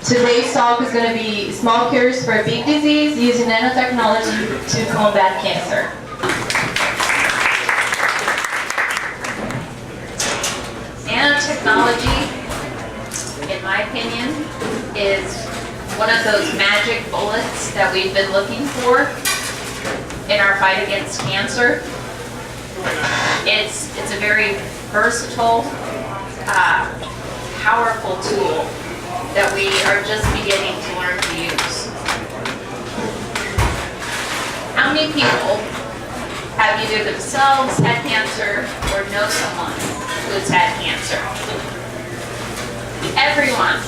Today's talk is going to be small cures for a big disease using nanotechnology to combat cancer. Nanotechnology, in my opinion, is one of those magic bullets that we've been looking for in our fight against cancer. It's a very versatile, powerful tool that we are just beginning to learn to use. How many people have either themselves had cancer or know someone who's had cancer? Everyone.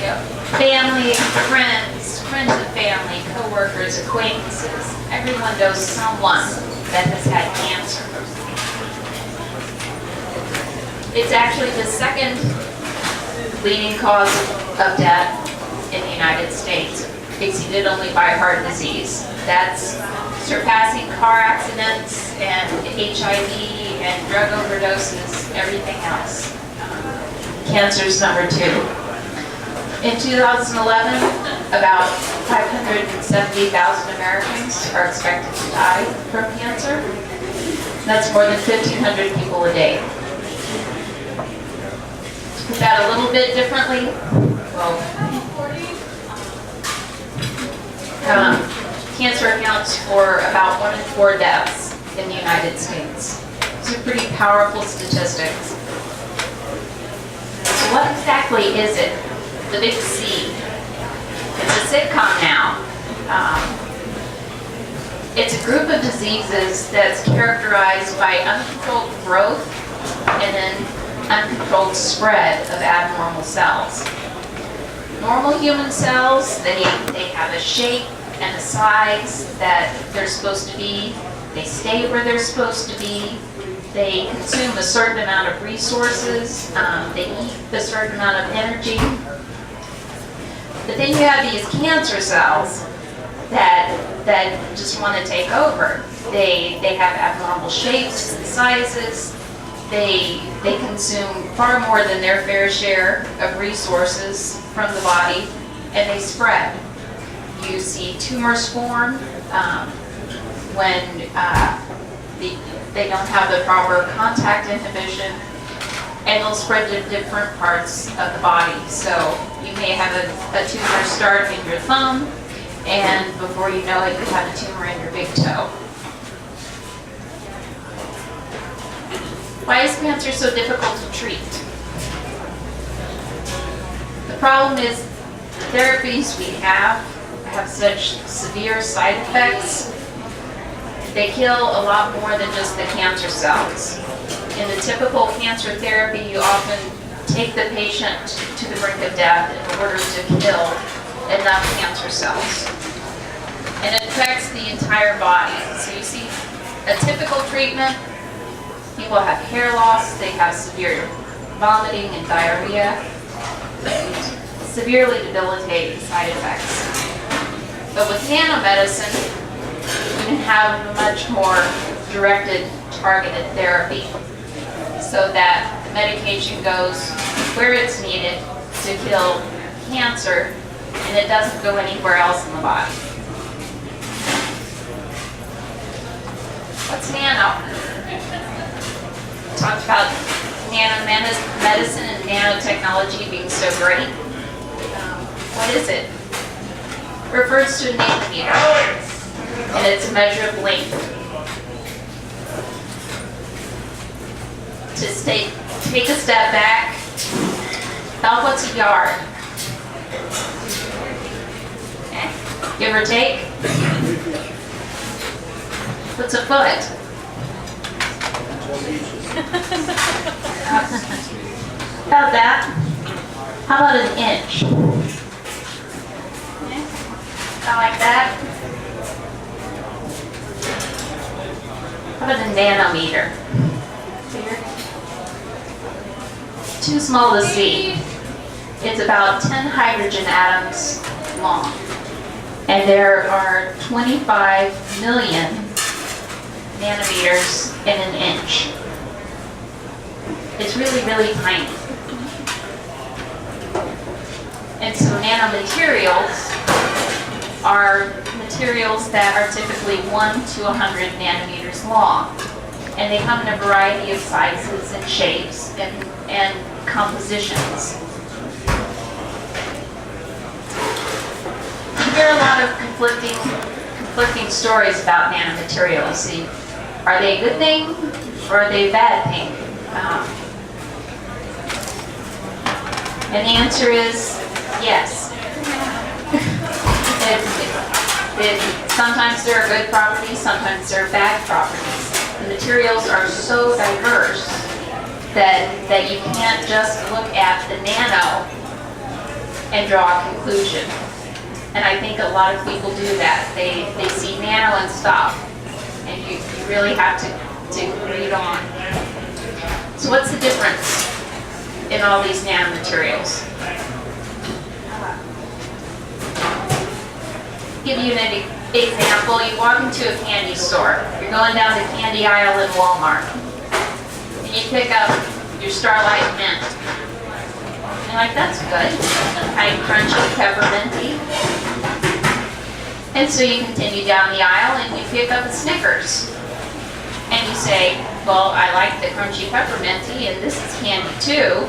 Yep. Family, friends of family, co-workers, acquaintances. Everyone knows someone that has had cancer. It's actually the second leading cause of death in the United States, exceeded only by heart disease. That's surpassing car accidents and HIV and drug overdoses, everything else. Cancer's number 2. In 2011, about 570,000 Americans are expected to die from cancer. That's more than 1,500 people a day. To put that a little bit differently, well, cancer accounts for about 1 in 4 deaths in the United States. These are pretty powerful statistics. So what exactly is it? The big C. It's a sitcom now. It's a group of diseases that's characterized by uncontrolled growth and then uncontrolled spread of abnormal cells. Normal human cells, they have a shape and a size that they're supposed to be. They stay where they're supposed to be. They consume a certain amount of resources. They eat a certain amount of energy. But then you have these cancer cells that just want to take over. They have abnormal shapes and sizes. They consume far more than their fair share of resources from the body, and they spread. You see tumors form when they don't have the proper contact inhibition, and they'll spread to different parts of the body. So you may have a tumor start in your thumb, and before you know it, you have a tumor in your big toe. Why is cancer so difficult to treat? The problem is the therapies we have such severe side effects. They kill a lot more than just the cancer cells. In the typical cancer therapy, you often take the patient to the brink of death in order to kill enough cancer cells. And it affects the entire body. So you see a typical treatment, people have hair loss, they have severe vomiting and diarrhea, severely debilitating side effects. But with nanomedicine, you can have a much more directed, targeted therapy so that the medication goes where it's needed to kill cancer and it doesn't go anywhere else in the body. What's nano? Talked about nanomedicine and nanotechnology being so great. What is it? It refers to a nanometer, and it's a measure of length. Just take a step back. Now what's a yard? Okay. Give or take? What's a foot? About that? How about an inch? Okay. About like that? How about a nanometer? Here. Too small to see. It's about 10 hydrogen atoms long. And there are 25 million nanometers in an inch. It's really, really tiny. And so nanomaterials are materials that are typically 1 to 100 nanometers long. And they come in a variety of sizes and shapes and compositions. You hear a lot of conflicting stories about nanomaterials. Are they a good thing or are they a bad thing? And the answer is yes. Sometimes there are good properties, sometimes there are bad properties. The materials are so diverse that you can't just look at the nano and draw a conclusion. And I think a lot of people do that. They see nano and stop. And you really have to read on. So what's the difference in all these nanomaterials? Give you an example. You walk into a candy store. You're going down the candy aisle in Walmart. And you pick up your Starlight Mint. And you're like, that's good. Kind of crunchy, pepperminty. And so you continue down the aisle and you pick up a Snickers. And you say, well, I like the crunchy pepperminty and this is candy too.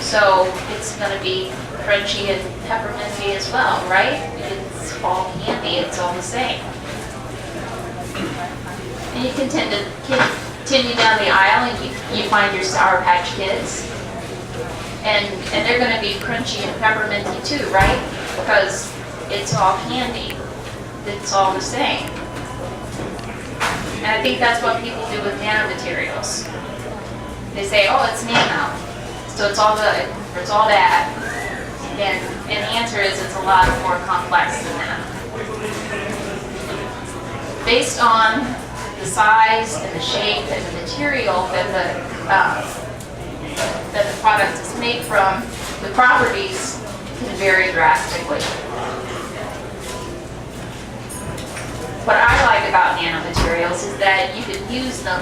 So it's going to be crunchy and pepperminty as well, right? It's all candy, it's all the same. And you continue down the aisle and you find your Sour Patch Kids. And they're going to be crunchy and pepperminty too, right? Because it's all candy. It's all the same. And I think that's what people do with nanomaterials. They say, oh, it's nano, so it's all good, or it's all bad. And the answer is it's a lot more complex than that. Based on the size and the shape and the material that the product is made from, the properties can vary drastically. What I like about nanomaterials is that you can use them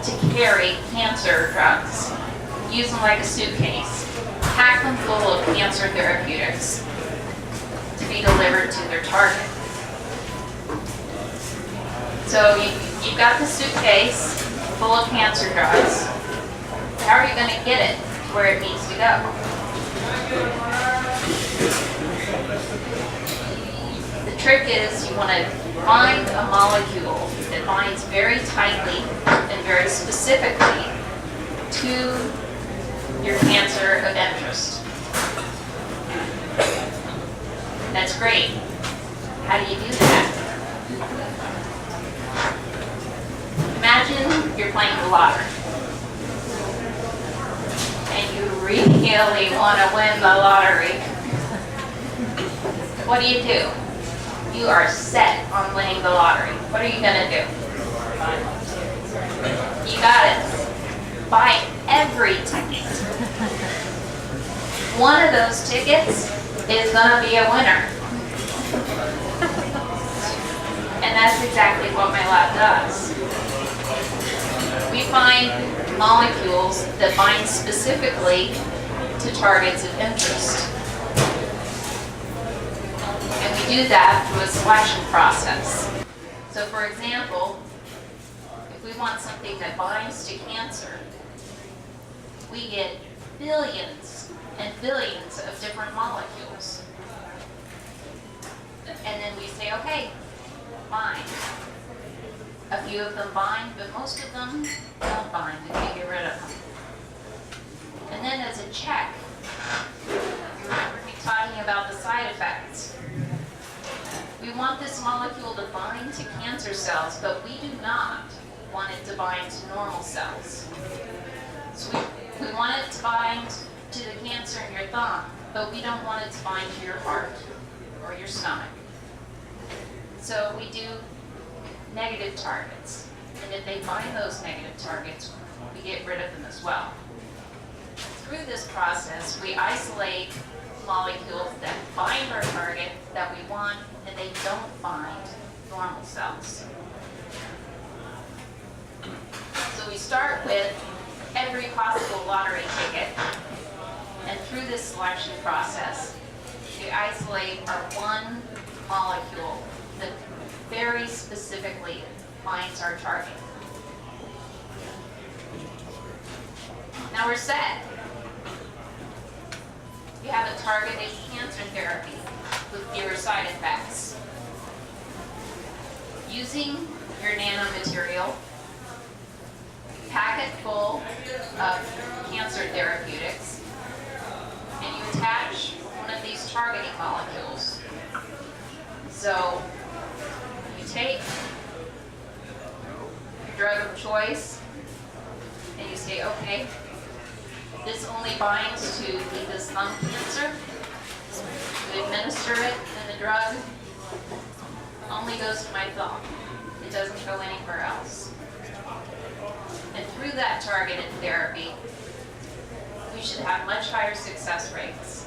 to carry cancer drugs. Use them like a suitcase. Pack them full of cancer therapeutics to be delivered to their target. So you've got the suitcase full of cancer drugs. How are you going to get it to where it needs to go? The trick is you want to find a molecule that binds very tightly and very specifically to your cancer of interest. That's great. How do you do that? Imagine you're playing the lottery and you really want to win the lottery. What do? You are set on winning the lottery. What are you going to do? You got it. Buy every ticket. One of those tickets is going to be a winner. And that's exactly what my lab does. We find molecules that bind specifically to targets of interest. And we do that through a selection process. So for example, if we want something that binds to cancer, we get billions and billions of different molecules. And then we say, okay, bind. A few of them bind, but most of them don't bind, and we get rid of them. And then as a check, you remember me talking about the side effects. We want this molecule to bind to cancer cells, but we do not want it to bind to normal cells. So we want it to bind to the cancer in your thumb, but we don't want it to bind to your heart or your stomach. So we do negative targets. And if they bind those negative targets, we get rid of them as well. Through this process, we isolate molecules that bind our target that we want, and they don't bind normal cells. So we start with every possible lottery ticket, and through this selection process, we isolate are one molecule that very specifically finds our target. Now we're set. You have a targeted cancer therapy with fewer side effects. Using your nanomaterial, pack it full of cancer therapeutics, and you attach one of these targeting molecules. So you take your drug of choice and you say, okay, this only binds to this lung cancer. You administer it, and the drug only goes to my thumb. It doesn't go anywhere else. And through that targeted therapy, we should have much higher success rates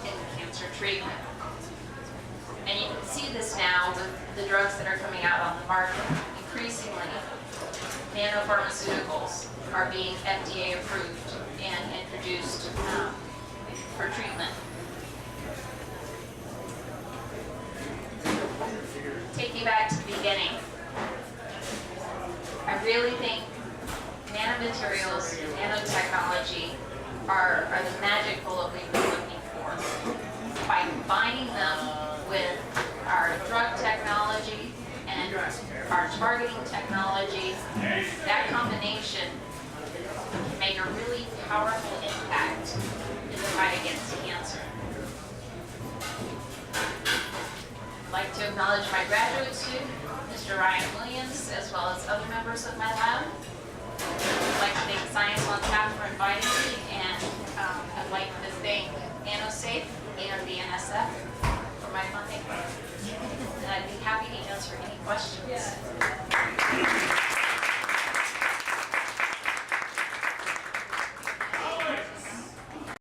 in cancer treatment. And you can see this now with the drugs that are coming out on the market. Increasingly, nanopharmaceuticals are being FDA approved and introduced for treatment. Take you back to the beginning. I really think nanomaterials, nanotechnology are the magic bullet we've been looking for. By combining them with our drug technology and our targeting technology, that combination can make a really powerful impact in the fight against cancer. I'd like to acknowledge my graduate student, Mr. Ryan Williams, as well as other members of my lab. I'd like to thank Science on Tap for inviting me, and I'd like to thank NanoSafe and the NSF for my funding. And I'd be happy to answer any questions.